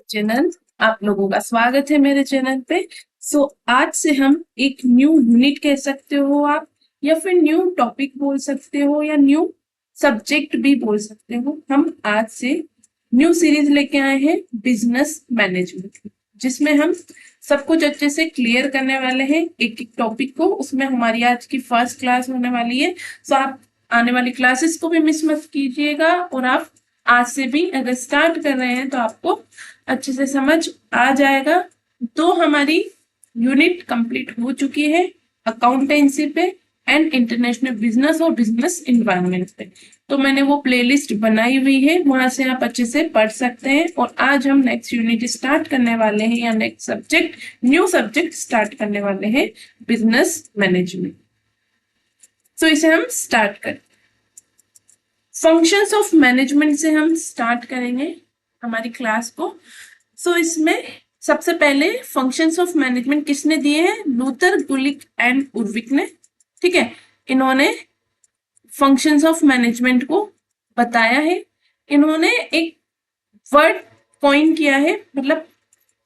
Channel. आप लोगों का स्वागत है मेरे चैनल पे। आज से हम एक न्यू यूनिट कह सकते हो आप, या फिर न्यू टॉपिक बोल सकते हो, या न्यू सब्जेक्ट भी बोल सकते हो। हम आज से न्यू सीरीज लेके आए हैं बिजनेस मैनेजमेंट, जिसमें हम सब कुछ अच्छे से क्लियर करने वाले हैं एक एक टॉपिक को। उसमें हमारी आज की फर्स्ट क्लास होने वाली है। आप आने वाली क्लासेस को भी मिस मत कीजिएगा, और आप आज से भी अगर स्टार्ट कर रहे हैं तो आपको अच्छे से समझ आ जाएगा। तो हमारी यूनिट कंप्लीट हो चुकी है अकाउंटेंसी पे एंड इंटरनेशनल बिजनेस और बिजनेस इन्वायरमेंट पे। तो मैंने वो प्लेलिस्ट बनाई हुई है, वहां से आप अच्छे से पढ़ सकते हैं। और आज हम नेक्स्ट यूनिट स्टार्ट करने वाले हैं, या next subject, new subject start करने वाले हैं, बिजनेस मैनेजमेंट। तो इसे हम स्टार्ट करें। फंक्शंस ऑफ मैनेजमेंट से हम स्टार्ट करेंगे हमारी क्लास को। इसमें सबसे पहले फंक्शंस ऑफ मैनेजमेंट किसने दिए हैं? लूथर, गुलिक एंड उर्विक ने। ठीक है, इन्होंने फंक्शंस ऑफ मैनेजमेंट को बताया है। इन्होंने एक वर्ड कॉइन किया है, मतलब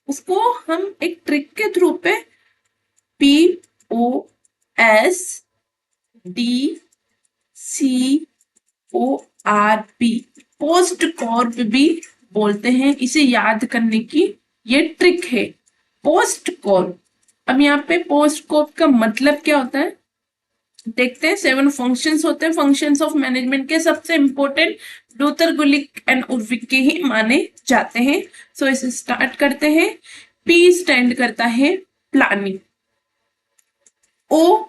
उसको हम एक ट्रिक के थ्रू पे POSDCORP, पोस्ट कॉर्प भी बोलते हैं। इसे याद करने की ये ट्रिक है, पोस्ट कॉर्प। अब यहाँ पे पोस्ट कॉर्प का मतलब क्या होता है देखते हैं। 7 फंक्शंस होते हैं फंक्शंस ऑफ मैनेजमेंट के। सबसे इंपॉर्टेंट लूथर, गुलिक एंड उर्विक के ही माने जाते हैं। इसे स्टार्ट करते हैं। P स्टैंड करता है planning, O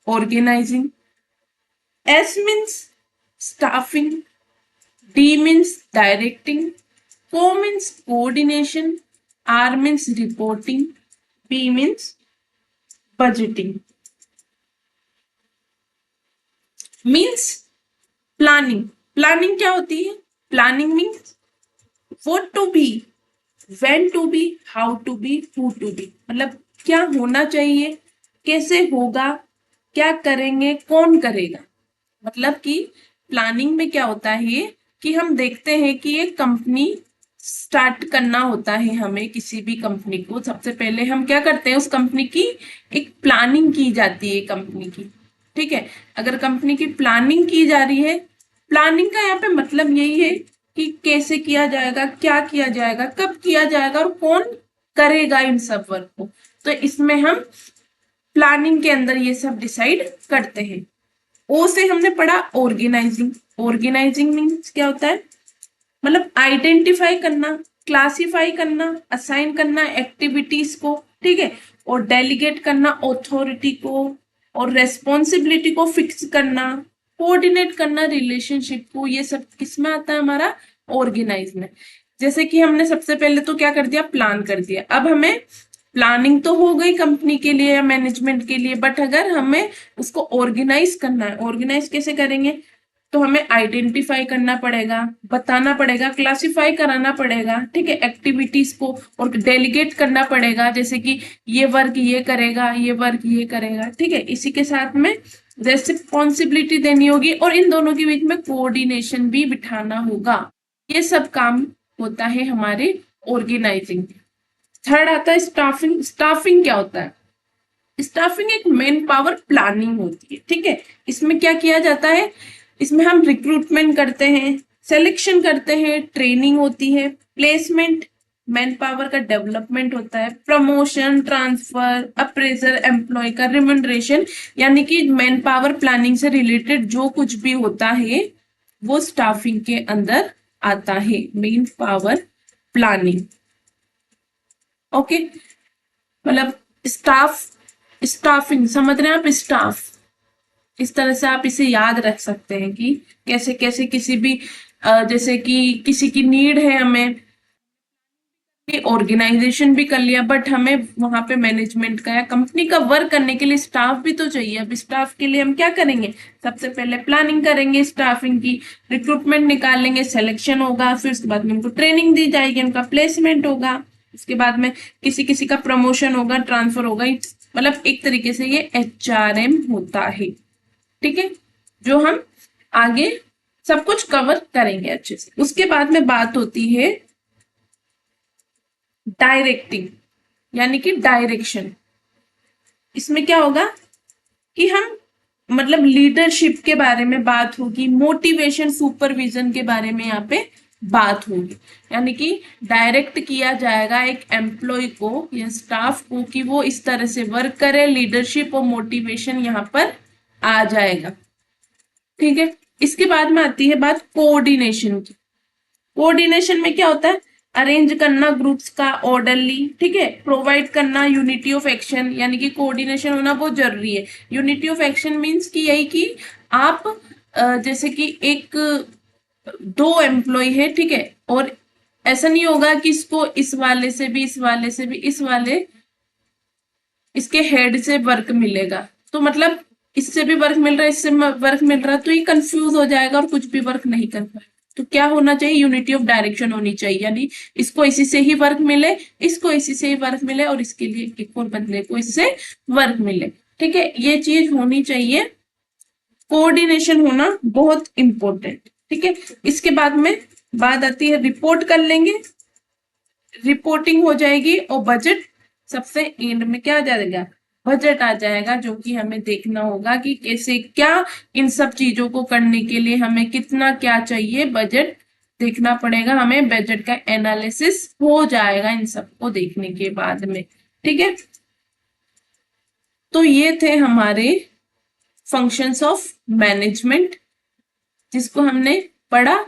organising, S means staffing, D means directing, Co means coordination, R means reporting, B means budgeting. Means planning. Planning क्या होती है? Planning means what to be, when to be, how to be, who to be. मतलब क्या होना चाहिए, कैसे होगा, क्या करेंगे, कौन करेगा। मतलब कि प्लानिंग में क्या होता है कि हम देखते हैं कि एक कंपनी स्टार्ट करना होता है। हमें किसी भी कंपनी को सबसे पहले हम क्या करते हैं, उस कंपनी की एक प्लानिंग की जाती है कंपनी की। ठीक है, अगर कंपनी की प्लानिंग की जा रही है, प्लानिंग का यहाँ पे मतलब यही है कि कैसे किया जाएगा, क्या किया जाएगा, कब किया जाएगा, और कौन करेगा इन सब वर्क को। तो इसमें हम प्लानिंग के अंदर ये सब डिसाइड करते हैं। ओ से हमने पढ़ा ऑर्गेनाइजिंग। ऑर्गेनाइजिंग मीन्स क्या होता है? मतलब आइडेंटिफाई करना, क्लासिफाई करना, असाइन करना एक्टिविटीज को। ठीक है, और डेलीगेट करना अथॉरिटी को, और रेस्पॉन्सिबिलिटी को फिक्स करना, कोऑर्डिनेट करना रिलेशनशिप को। ये सब किसमें आता है? हमारा ऑर्गेनाइज में। जैसे कि हमने सबसे पहले तो क्या कर दिया, प्लान कर दिया। अब हमें प्लानिंग तो हो गई कंपनी के लिए या मैनेजमेंट के लिए, बट अगर हमें उसको ऑर्गेनाइज करना है, ऑर्गेनाइज कैसे करेंगे? तो हमें आइडेंटिफाई करना पड़ेगा, बताना पड़ेगा, क्लासिफाई कराना पड़ेगा। ठीक है, एक्टिविटीज को, और डेलीगेट करना पड़ेगा, जैसे कि ये वर्क ये करेगा, ये वर्क ये करेगा। ठीक है, इसी के साथ में रेस्पॉन्सिबिलिटी देनी होगी, और इन दोनों के बीच में कोऑर्डिनेशन भी बिठाना होगा। ये सब काम होता है हमारे ऑर्गेनाइजिंग। थर्ड आता है स्टाफिंग। स्टाफिंग क्या होता है? स्टाफिंग एक मेन पावर प्लानिंग होती है। ठीक है, इसमें क्या किया जाता है? इसमें हम रिक्रूटमेंट करते हैं, सिलेक्शन करते हैं, ट्रेनिंग होती है, प्लेसमेंट, मैन पावर का डेवलपमेंट होता है, प्रमोशन, ट्रांसफर, अप्रेजल, एम्प्लॉय का रिम्यूनरेशन। यानी कि मैन पावर प्लानिंग से रिलेटेड जो कुछ भी होता है वो स्टाफिंग के अंदर आता है, मेन पावर प्लानिंग। ओके, मतलब स्टाफ, स्टाफिंग समझ रहे हैं आप? स्टाफ, इस तरह से आप इसे याद रख सकते हैं कि कैसे कैसे किसी भी जैसे कि किसी की नीड है, हमें ऑर्गेनाइजेशन भी कर लिया, बट हमें वहां पे मैनेजमेंट का या कंपनी का वर्क करने के लिए स्टाफ भी तो चाहिए। अब स्टाफ के लिए हम क्या करेंगे? सबसे पहले प्लानिंग करेंगे स्टाफिंग की, रिक्रूटमेंट निकालेंगे, सिलेक्शन होगा, फिर उसके बाद में उनको ट्रेनिंग दी जाएगी, उनका प्लेसमेंट होगा, उसके बाद में किसी किसी का प्रमोशन होगा, ट्रांसफर होगा। मतलब एक तरीके से ये HRM होता है। ठीक है, जो हम आगे सब कुछ कवर करेंगे अच्छे से। उसके बाद में बात होती है डायरेक्टिंग यानी कि डायरेक्शन। इसमें क्या होगा कि हम मतलब लीडरशिप के बारे में बात होगी, मोटिवेशन सुपरविजन के बारे में यहाँ पे बात होगी। यानी कि डायरेक्ट किया जाएगा एक एम्प्लॉय को या स्टाफ को कि वो इस तरह से वर्क करे, लीडरशिप और मोटिवेशन यहाँ पर आ जाएगा। ठीक है, इसके बाद में आती है बात कोऑर्डिनेशन की। कोऑर्डिनेशन में क्या होता है, अरेंज करना ग्रुप्स का ऑर्डरली, ठीक है, प्रोवाइड करना यूनिटी ऑफ एक्शन, यानी कि कोऑर्डिनेशन होना बहुत जरूरी है। यूनिटी ऑफ एक्शन मींस कि यही कि आप जैसे कि एक दो एम्प्लॉय है, ठीक है, और ऐसा नहीं होगा कि इसको इस वाले से भी इस वाले से भी इस वाले इसके हेड से वर्क मिलेगा, तो मतलब इससे भी वर्क मिल रहा है इससे वर्क मिल रहा है, तो ये कंफ्यूज हो जाएगा और कुछ भी वर्क नहीं कर पाएगा। तो क्या होना चाहिए, यूनिटी ऑफ डायरेक्शन होनी चाहिए, यानी इसको इसी से ही वर्क मिले, इसको इसी से ही वर्क मिले और इसके लिए एक और बंदे को इससे वर्क मिले। ठीक है, ये चीज होनी चाहिए, कोऑर्डिनेशन होना बहुत इंपॉर्टेंट। ठीक है, इसके बाद में बात आती है रिपोर्ट कर लेंगे, रिपोर्टिंग हो जाएगी और बजट सबसे एंड में क्या आ जाएगा, बजट आ जाएगा, जो कि हमें देखना होगा कि कैसे क्या इन सब चीजों को करने के लिए हमें कितना क्या चाहिए, बजट देखना पड़ेगा हमें, बजट का एनालिसिस हो जाएगा इन सबको देखने के बाद में। ठीक है, तो ये थे हमारे फंक्शंस ऑफ मैनेजमेंट जिसको हमने पढ़ा।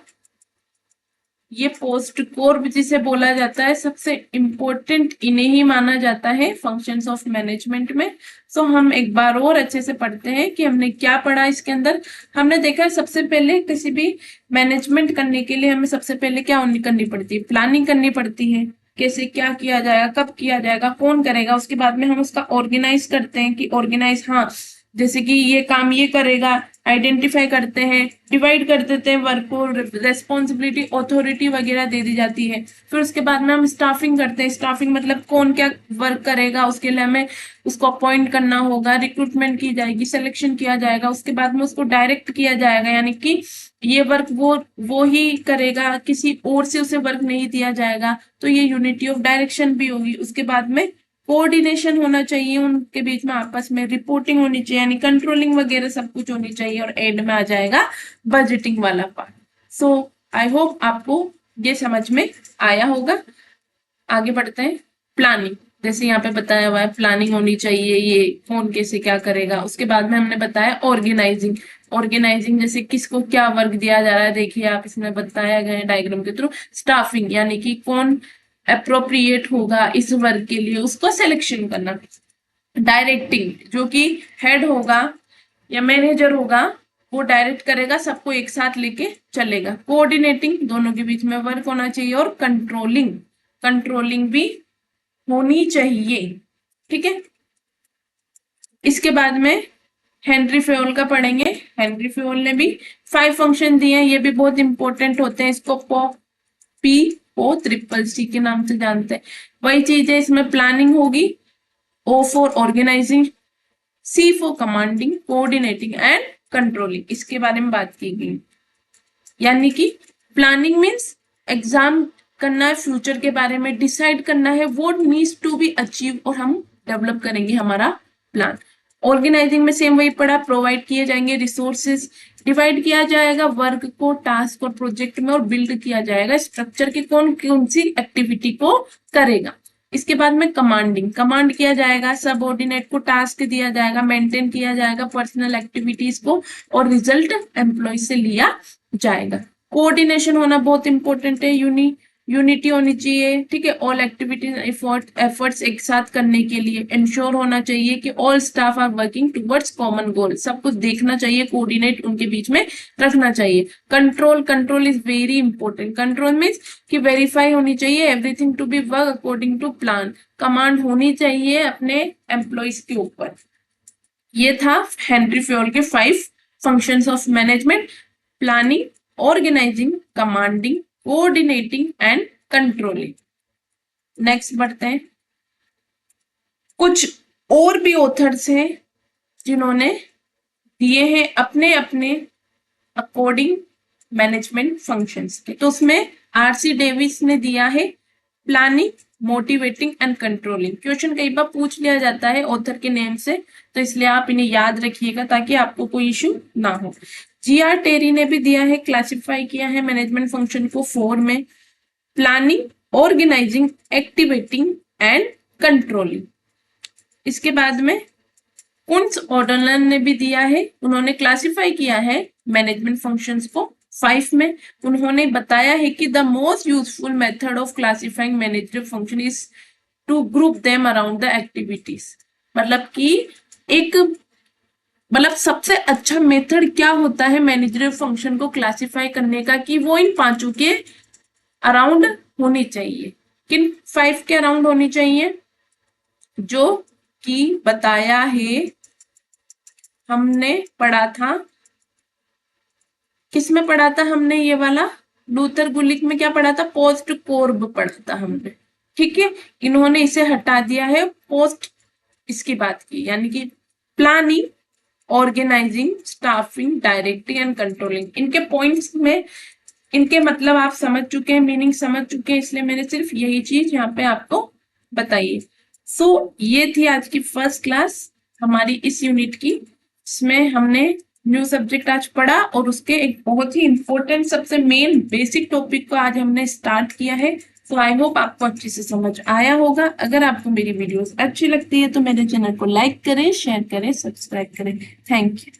ये पोस्ट कोर जिसे बोला जाता है, सबसे इंपॉर्टेंट इन्हें ही माना जाता है फंक्शंस ऑफ मैनेजमेंट में। सो हम एक बार और अच्छे से पढ़ते हैं कि हमने क्या पढ़ा इसके अंदर। हमने देखा है सबसे पहले किसी भी मैनेजमेंट करने के लिए हमें सबसे पहले क्या करनी पड़ती है, प्लानिंग करनी पड़ती है, कैसे क्या किया जाएगा, कब किया जाएगा, कौन करेगा। उसके बाद में हम उसका ऑर्गेनाइज करते हैं कि ऑर्गेनाइज, हाँ जैसे कि ये काम ये करेगा, आइडेंटिफाई करते हैं, डिवाइड कर देते हैं वर्क को, रेस्पॉन्सिबिलिटी अथॉरिटी वगैरह दे दी जाती है। फिर उसके बाद में हम स्टाफिंग करते हैं, स्टाफिंग मतलब कौन क्या वर्क करेगा, उसके लिए हमें उसको अपॉइंट करना होगा, रिक्रूटमेंट की जाएगी, सिलेक्शन किया जाएगा, उसके बाद में उसको डायरेक्ट किया जाएगा, यानी कि ये वर्क वो ही करेगा, किसी और से उसे वर्क नहीं दिया जाएगा, तो ये यूनिटी ऑफ डायरेक्शन भी होगी। उसके बाद में कोऑर्डिनेशन होना चाहिए उनके बीच में, आपस में रिपोर्टिंग होनी चाहिए, यानी कंट्रोलिंग वगैरह सब कुछ होनी चाहिए, और एंड में आ जाएगा बजटिंग वाला पार्ट। सो आई होप आपको ये समझ में आया होगा। आगे बढ़ते हैं, प्लानिंग, जैसे यहाँ पे बताया हुआ है प्लानिंग होनी चाहिए, ये कौन कैसे क्या करेगा। उसके बाद में हमने बताया ऑर्गेनाइजिंग, ऑर्गेनाइजिंग जैसे किसको क्या वर्क दिया जा रहा है, देखिए आप इसमें बताया गया है डायग्राम के थ्रू। स्टाफिंग यानी कि कौन अप्रोप्रिएट होगा इस वर्क के लिए, उसको सिलेक्शन करना। डायरेक्टिंग जो कि हेड होगा या मैनेजर होगा, वो डायरेक्ट करेगा, सबको एक साथ लेके चलेगा। कोऑर्डिनेटिंग दोनों के बीच में वर्क होना चाहिए, और कंट्रोलिंग, कंट्रोलिंग भी होनी चाहिए। ठीक है, इसके बाद में हेनरी फ्योल का पढ़ेंगे। हेनरी फ्योल ने भी 5 फंक्शन दिए हैं, ये भी बहुत इंपॉर्टेंट होते हैं, इसको POCCC के नाम से जानते हैं। वही चीज है, इसमें प्लानिंग होगी, O for organising, C for commanding, coordinating and controlling, इसके बारे में बात की गई। यानी कि प्लानिंग मीन्स एग्जाम करना है, फ्यूचर के बारे में डिसाइड करना है, what needs to be achieve, और हम डेवलप करेंगे हमारा प्लान। ऑर्गेनाइजिंग में सेम वही पढ़ा, प्रोवाइड किए जाएंगे रिसोर्सेज, डिवाइड किया जाएगा वर्क को टास्क और प्रोजेक्ट में, और बिल्ड किया जाएगा स्ट्रक्चर की कौन कौन सी एक्टिविटी को करेगा। इसके बाद में कमांडिंग, कमांड किया जाएगा, सबऑर्डिनेट को टास्क दिया जाएगा, मेंटेन किया जाएगा पर्सनल एक्टिविटीज को, और रिजल्ट एम्प्लॉय से लिया जाएगा। कोऑर्डिनेशन होना बहुत इंपॉर्टेंट है, यूनिटी होनी चाहिए। ठीक है, ऑल एक्टिविटीज एफर्ट्स एक साथ करने के लिए इंश्योर होना चाहिए कि all staff are working towards common goal, सब कुछ देखना चाहिए, कोऑर्डिनेट उनके बीच में रखना चाहिए। Control, control is very important, control means कि वेरीफाई होनी चाहिए everything to be work according to plan, command होनी चाहिए अपने एम्प्लॉयज के ऊपर। ये था हेनरी फ्योल के 5 functions of management, planning, organising, commanding, coordinating and controlling. Next बढ़ते हैं, कुछ और भी ऑथर्स हैं जिन्होंने दिए हैं अपने अपने अकॉर्डिंग मैनेजमेंट फंक्शंस के, तो उसमें RC डेविस ने दिया है planning, motivating and controlling. Question कई बार पूछ लिया जाता है ऑथर के नेम से, तो इसलिए आप इन्हें याद रखिएगा ताकि आपको कोई इश्यू ना हो। जी.आर. टेरी ने भी दिया है, क्लासिफाई किया है मैनेजमेंट फंक्शन को 4 में, planning, organising, activating and controlling. इसके बाद में कुंट्ज ऑर्डरलन ने भी दिया है, उन्होंने क्लासिफाई किया है मैनेजमेंट फंक्शंस को 5 में। उन्होंने बताया है कि the most useful method of classifying management function is to group them around the activities. मतलब कि एक सबसे अच्छा मेथड क्या होता है मैनेजरियल फंक्शन को क्लासिफाई करने का, कि वो इन पांचों के अराउंड होनी चाहिए। किन 5 के अराउंड होनी चाहिए? जो कि बताया है, हमने पढ़ा था, किसमें पढ़ा था हमने ये वाला? लूथर गुलिक में क्या पढ़ा था? पोस्ट कोर्ब पढ़ा था हमने, ठीक है। इन्होंने इसे हटा दिया है, पोस्ट इसकी बात की, यानी कि planning, organising, staffing, directing and controlling. इनके पॉइंट्स में इनके मतलब आप समझ चुके हैं, मीनिंग समझ चुके हैं, इसलिए मैंने सिर्फ यही चीज यहाँ पे आपको बताई। सो ये थी आज की फर्स्ट क्लास हमारी इस यूनिट की, इसमें हमने न्यू सब्जेक्ट आज पढ़ा और उसके एक बहुत ही इंपॉर्टेंट सबसे मेन बेसिक टॉपिक को आज हमने स्टार्ट किया है। तो आई होप आपको अच्छे से समझ आया होगा। अगर आपको मेरी वीडियोस अच्छी लगती है तो मेरे चैनल को लाइक करें, शेयर करें, सब्सक्राइब करें। Thank you.